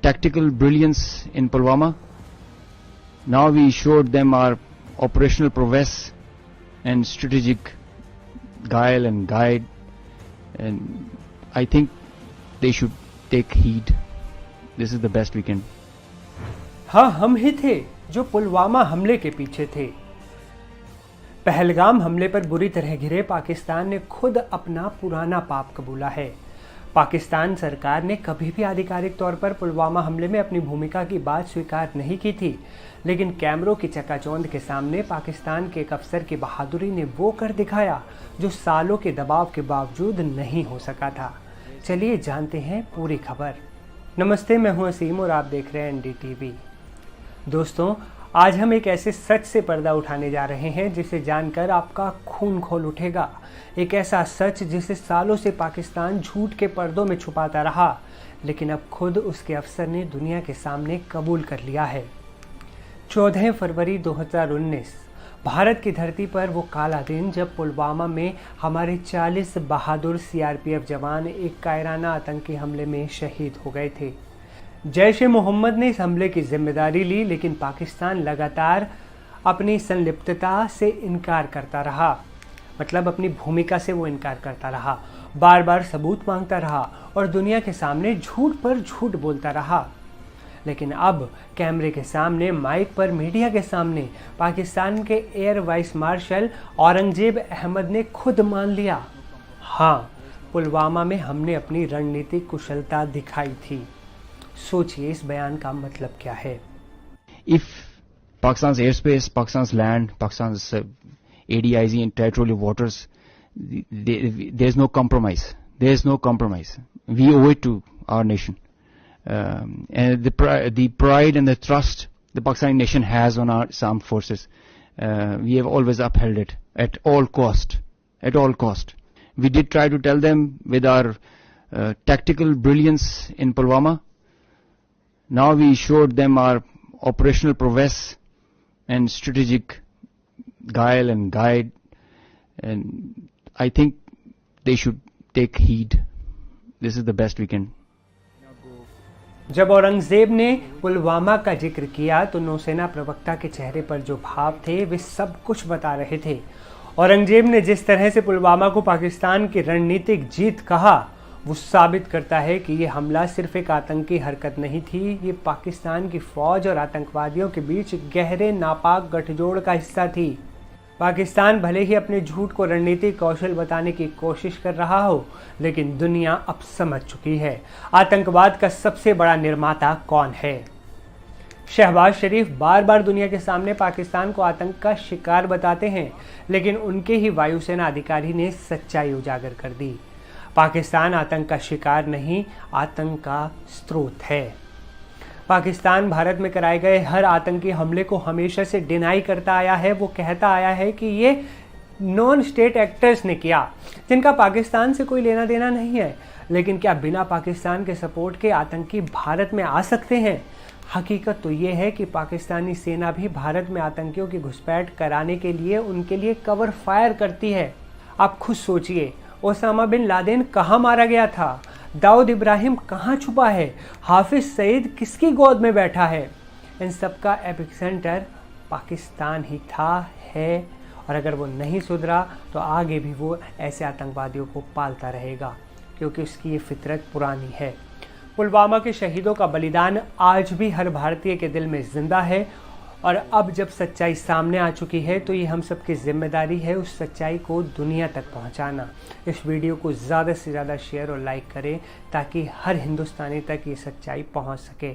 tactical brilliance in Pulwama. Now we showed them our operational prowess and strategic guile and guide, and I think they should take heed. This is the best we can. हाँ, हम ही थे जो पुलवामा हमले के पीछे थे। पहलगाम हमले पर बुरी तरह घिरे पाकिस्तान ने खुद अपना पुराना पाप कबूला है। पाकिस्तान सरकार ने कभी भी आधिकारिक तौर पर पुलवामा हमले में अपनी भूमिका की बात स्वीकार नहीं की थी, लेकिन कैमरों की चकाचौंध के सामने पाकिस्तान के एक अफसर की बहादुरी ने वो कर दिखाया जो सालों के दबाव के बावजूद नहीं हो सका था। चलिए जानते हैं पूरी खबर। नमस्ते, मैं हूं असीम और आप देख रहे हैं NDTV। दोस्तों, आज हम एक ऐसे सच से पर्दा उठाने जा रहे हैं जिसे जानकर आपका खून खौल उठेगा। एक ऐसा सच जिसे सालों से पाकिस्तान झूठ के पर्दों में छुपाता रहा, लेकिन अब खुद उसके अफसर ने दुनिया के सामने कबूल कर लिया है। 14 फरवरी 2019 भारत की धरती पर वो काला दिन जब पुलवामा में हमारे 40 बहादुर CRPF जवान एक कायराना आतंकी हमले में शहीद हो गए थे। जैश-ए-मोहम्मद ने इस हमले की जिम्मेदारी ली, लेकिन पाकिस्तान लगातार अपनी संलिप्तता से इनकार करता रहा। मतलब अपनी भूमिका से वो इनकार करता रहा, बार बार सबूत मांगता रहा और दुनिया के सामने झूठ पर झूठ बोलता रहा। लेकिन अब कैमरे के सामने, माइक पर, मीडिया के सामने पाकिस्तान के air vice marshal Aurangzeb Ahmed ने खुद मान लिया, हाँ, पुलवामा में हमने अपनी रणनीतिक कुशलता दिखाई थी। सोचिए इस बयान का मतलब क्या है। If Pakistan's airspace, Pakistan's land, Pakistan's ADIZ and territorial waters, there's no compromise. There's no compromise. We owe it to our nation. And the pride and the trust the Pakistani nation has on our armed forces, we have always upheld it at all cost. At all cost. We did try to tell them with our tactical brilliance in Pulwama. Now we showed them our operational prowess and strategic guile and guide, and I think they should take heed. This is the best we can. जब औरंगजेब ने पुलवामा का जिक्र किया तो नौसेना प्रवक्ता के चेहरे पर जो भाव थे वे सब कुछ बता रहे थे। औरंगजेब ने जिस तरह से पुलवामा को पाकिस्तान की रणनीतिक जीत कहा, वो साबित करता है कि ये हमला सिर्फ एक आतंकी हरकत नहीं थी, ये पाकिस्तान की फौज और आतंकवादियों के बीच गहरे नापाक गठजोड़ का हिस्सा थी। पाकिस्तान भले ही अपने झूठ को रणनीतिक कौशल बताने की कोशिश कर रहा हो, लेकिन दुनिया अब समझ चुकी है आतंकवाद का सबसे बड़ा निर्माता कौन है। शहबाज शरीफ बार बार दुनिया के सामने पाकिस्तान को आतंक का शिकार बताते हैं, लेकिन उनके ही वायुसेना अधिकारी ने सच्चाई उजागर कर दी। पाकिस्तान आतंक का शिकार नहीं, आतंक का स्रोत है। पाकिस्तान भारत में कराए गए हर आतंकी हमले को हमेशा से डिनाई करता आया है। वो कहता आया है कि ये नॉन स्टेट एक्टर्स ने किया, जिनका पाकिस्तान से कोई लेना देना नहीं है। लेकिन क्या बिना पाकिस्तान के सपोर्ट के आतंकी भारत में आ सकते हैं? हकीकत तो ये है कि पाकिस्तानी सेना भी भारत में आतंकियों की घुसपैठ कराने के लिए उनके लिए कवर फायर करती है। आप खुद सोचिए, ओसामा बिन लादेन कहाँ मारा गया था? दाऊद इब्राहिम कहाँ छुपा है? हाफिज सईद किसकी गोद में बैठा है? इन सब का एपिसेंटर पाकिस्तान ही था, है, और अगर वो नहीं सुधरा तो आगे भी वो ऐसे आतंकवादियों को पालता रहेगा, क्योंकि उसकी ये फितरत पुरानी है। पुलवामा के शहीदों का बलिदान आज भी हर भारतीय के दिल में जिंदा है, और अब जब सच्चाई सामने आ चुकी है तो ये हम सबकी जिम्मेदारी है उस सच्चाई को दुनिया तक पहुंचाना। इस वीडियो को ज़्यादा से ज़्यादा शेयर और लाइक करें ताकि हर हिंदुस्तानी तक ये सच्चाई पहुंच सके।